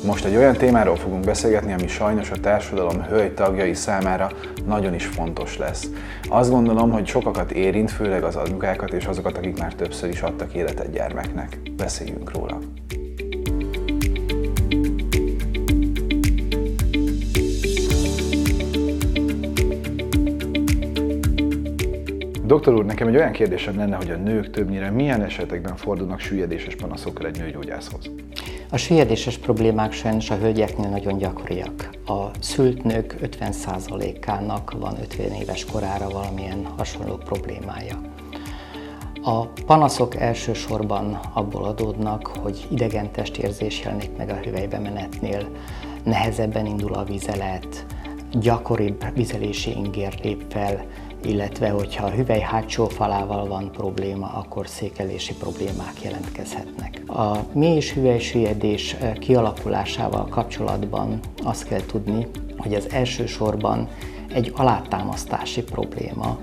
Most egy olyan témáról fogunk beszélgetni, ami sajnos a társadalom hölgy tagjai számára nagyon is fontos lesz. Azt gondolom, hogy sokakat érint, főleg az anyukákat és azokat, akik már többször is adtak életet gyermeknek. Beszéljünk róla. Doktor úr, nekem egy olyan kérdésem lenne, hogy a nők többnyire milyen esetekben fordulnak süllyedéses panaszokkal egy nőgyógyászhoz? A süllyedéses problémák sajnos a hölgyeknél nagyon gyakoriak. A szült nők 50%-ának van 50 éves korára valamilyen hasonló problémája. A panaszok elsősorban abból adódnak, hogy idegen testérzés jelenik meg a hüvelybemenetnél, nehezebben indul a vizelet, gyakoribb vizelési inger lép fel, illetve hogyha a hüvely hátsó falával van probléma, akkor székelési problémák jelentkezhetnek. A mély és hüvelysüllyedés kialakulásával kapcsolatban azt kell tudni, hogy ez elsősorban egy alátámasztási probléma,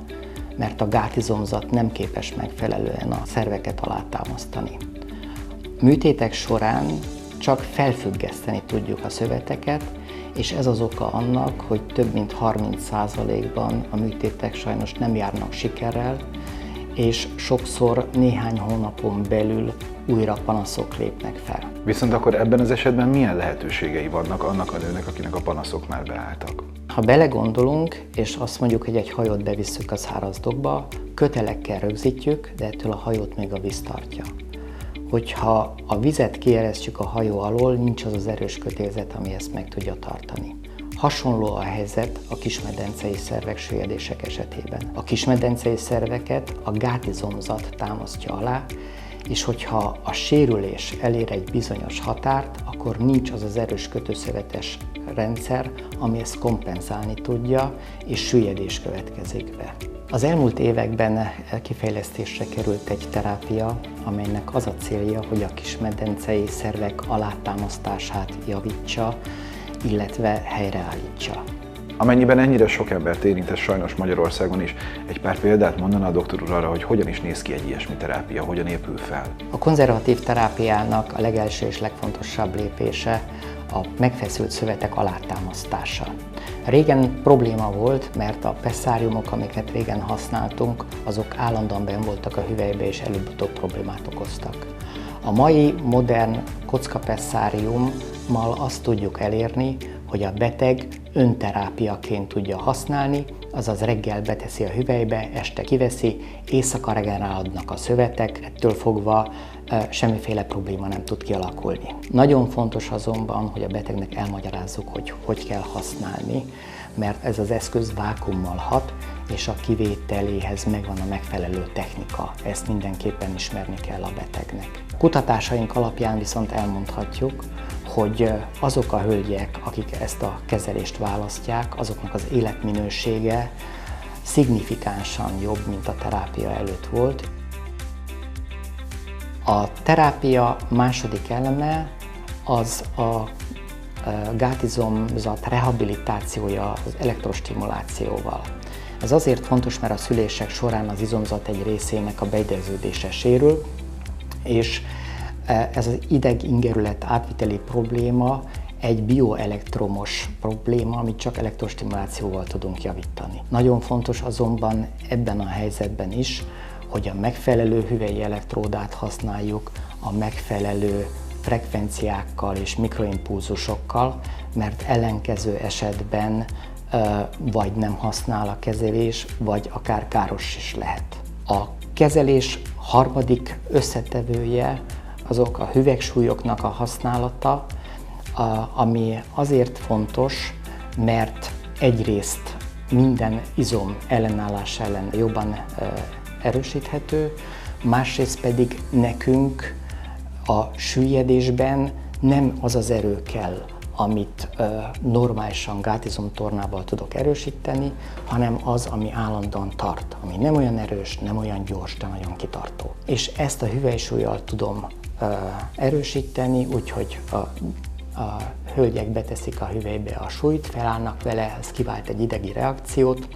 mert a gátizomzat nem képes megfelelően a szerveket alátámasztani. Műtétek során csak felfüggeszteni tudjuk a szöveteket, és ez az oka annak, hogy több mint 30%-ban a műtétek sajnos nem járnak sikerrel, és sokszor néhány hónapon belül újra panaszok lépnek fel. Viszont akkor ebben az esetben milyen lehetőségei vannak annak a nőnek, akinek a panaszok már beálltak? Ha belegondolunk, és azt mondjuk, hogy egy hajót bevisszük a szárazdokba, kötelekkel rögzítjük, de ettől a hajót még a víz tartja. Hogyha a vizet kieresztjük a hajó alól, nincs az az erős kötézet, ami ezt meg tudja tartani. Hasonló a helyzet a kismedencei szervek süllyedések esetében. A kismedencei szerveket a gátizomzat támasztja alá, és hogyha a sérülés elér egy bizonyos határt, akkor nincs az az erős kötőszövetes rendszer, ami ezt kompenzálni tudja, és süllyedés következik be. Az elmúlt években kifejlesztésre került egy terápia, amelynek az a célja, hogy a kismedencei szervek alátámasztását javítsa, illetve helyreállítsa. Amennyiben ennyire sok embert érint, ez sajnos Magyarországon is, egy pár példát mondana a doktor úr arra, hogy hogyan is néz ki egy ilyesmi terápia, hogyan épül fel? A konzervatív terápiának a legelső és legfontosabb lépése a megfeszült szövetek alátámasztása. Régen probléma volt, mert a pesszáriumok, amiket régen használtunk, azok állandóan benn voltak a hüvelybe és előbb-utóbb problémát okoztak. A mai modern kockapesszáriummal azt tudjuk elérni, hogy a beteg önterápiaként tudja használni, azaz reggel beteszi a hüvelybe, este kiveszi, éjszaka regenerálódnak a szövetek, ettől fogva semmiféle probléma nem tud kialakulni. Nagyon fontos azonban, hogy a betegnek elmagyarázzuk, hogy hogy kell használni, mert ez az eszköz vákuummal hat, és a kivételéhez megvan a megfelelő technika. Ezt mindenképpen ismerni kell a betegnek. Kutatásaink alapján viszont elmondhatjuk, hogy azok a hölgyek, akik ezt a kezelést választják, azoknak az életminősége szignifikánsan jobb, mint a terápia előtt volt. A terápia második eleme az a gátizomzat rehabilitációja az elektrostimulációval. Ez azért fontos, mert a szülések során az izomzat egy részének a beidegződése sérül, és ez az ideg-ingerület átviteli probléma egy bioelektromos probléma, amit csak elektrostimulációval tudunk javítani. Nagyon fontos azonban ebben a helyzetben is, hogy a megfelelő hüvelyi elektródát használjuk, a megfelelő frekvenciákkal és mikroimpulzusokkal, mert ellenkező esetben vagy nem használ a kezelés, vagy akár káros is lehet. A kezelés harmadik összetevője azok a hüvegsúlyoknak a használata, ami azért fontos, mert egyrészt minden izom ellenállás ellen jobban erősíthető, másrészt pedig nekünk a süllyedésben nem az az erő kell, amit normálisan gátizomtornával tudok erősíteni, hanem az, ami állandóan tart, ami nem olyan erős, nem olyan gyors, de nagyon kitartó. És ezt a hüvelysúllyal tudom erősíteni, úgyhogy a hölgyek beteszik a hüvelybe a súlyt, felállnak vele, ez kivált egy idegi reakciót,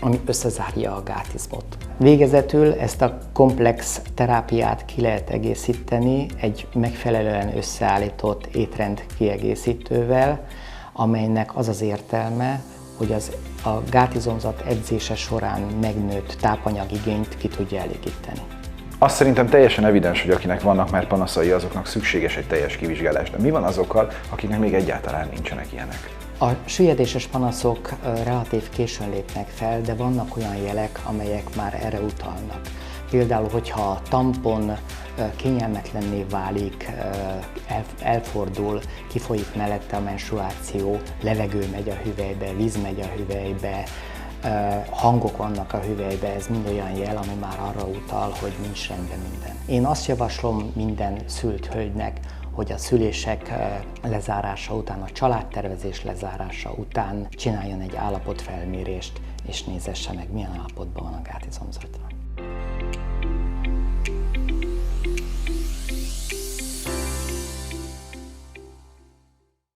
ami összezárja a gátizmot. Végezetül ezt a komplex terápiát ki lehet egészíteni egy megfelelően összeállított étrend kiegészítővel, amelynek az az értelme, hogy a gátizomzat edzése során megnőtt tápanyagigényt ki tudja elégíteni. Azt szerintem teljesen evidens, hogy akinek vannak már panaszai, azoknak szükséges egy teljes kivizsgálás. De mi van azokkal, akiknek még egyáltalán nincsenek ilyenek? A süllyedéses panaszok relatív későn lépnek fel, de vannak olyan jelek, amelyek már erre utalnak. Például, hogyha a tampon kényelmetlenné válik, elfordul, kifolyik mellette a menstruáció, levegő megy a hüvelybe, víz megy a hüvelybe, hangok vannak a hüvelybe, ez mind olyan jel, ami már arra utal, hogy nincs rendben minden. Én azt javaslom minden szült hölgynek, hogy a szülések lezárása után, a családtervezés lezárása után csináljon egy állapotfelmérést, és nézesse meg, milyen állapotban van a gátizomzata.